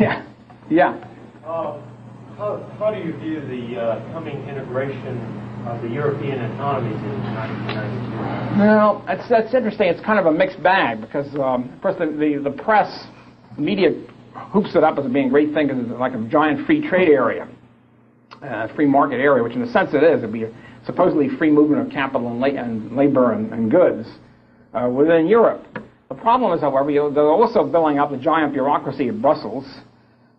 Yeah. Yeah. How do you view the coming integration of the European economies in 1992? Well, that's interesting. It's kind of a mixed bag because, of course, the press, media hoops it up as being a great thing because it's like a giant free trade area, free market area, which in a sense it is. It'd be a supposedly free movement of capital and labor and goods within Europe. The problem is, however, they're also building up the giant bureaucracy of Brussels.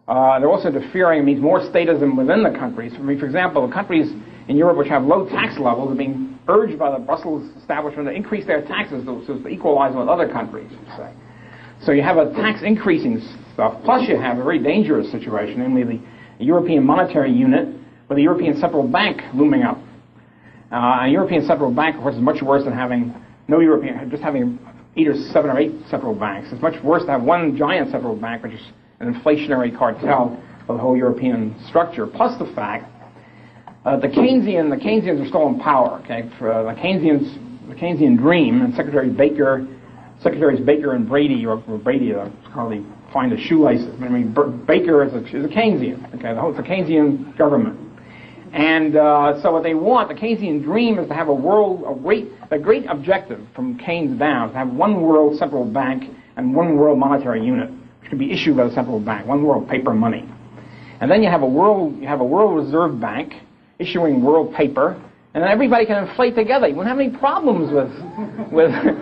They're also interfering. It means more statism within the countries. I mean, for example, the countries in Europe which have low tax levels are being urged by the Brussels establishment to increase their taxes so as to equalize with other countries, you say. So you have a tax increasing stuff, plus you have a very dangerous situation, namely the European monetary unit with the European Central Bank looming up. A European Central Bank, of course, is much worse than having no European, just having 8 or 7 or 8 central banks. It's much worse to have one giant central bank, which is an inflationary cartel of the whole European structure, plus the fact the Keynesians are still in power. Okay, for the Keynesian dream, and Secretaries Baker and Brady, or Brady, hardly find the shoelaces. I mean, Baker is a Keynesian. Okay, it's a Keynesian government, and so what they want, the Keynesian dream, is to have a great objective from Keynes down, to have one world central bank and one world monetary unit, which can be issued by the central bank, one world paper money, and then you have a world reserve bank issuing world paper, and then everybody can inflate together. You won't have any problems with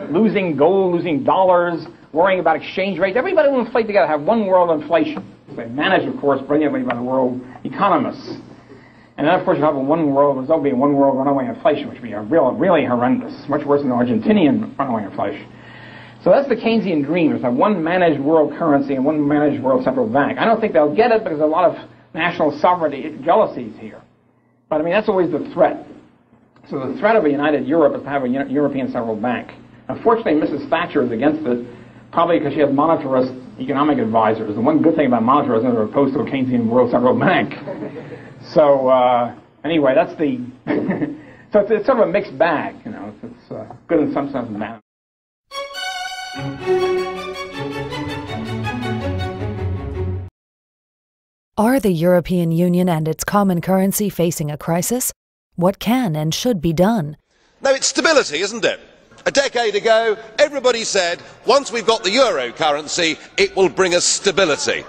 losing gold, losing dollars, worrying about exchange rates. Everybody will inflate together, have one world inflation. They managed, of course, brilliantly by the world economists. And then, of course, you'll have there'll be a one world runaway inflation, which would be really horrendous, much worse than the Argentinian runaway inflation. So that's the Keynesian dream, is to have one managed world currency and one managed world central bank. I don't think they'll get it because there's a lot of national sovereignty jealousies here. But I mean, that's always the threat. So the threat of a united Europe is to have a European central bank. Unfortunately, Mrs. Thatcher is against it, probably because she has monetarist economic advisors. The one good thing about monetarism is they're opposed to a Keynesian world central bank. So anyway, that's the... so it's sort of a mixed bag, you know. It's good in some sense and bad. Are the European Union and its common currency facing a crisis? What can and should be done? No, it's stability, isn't it? A decade ago, everybody said, once we've got the euro currency, it will bring us stability.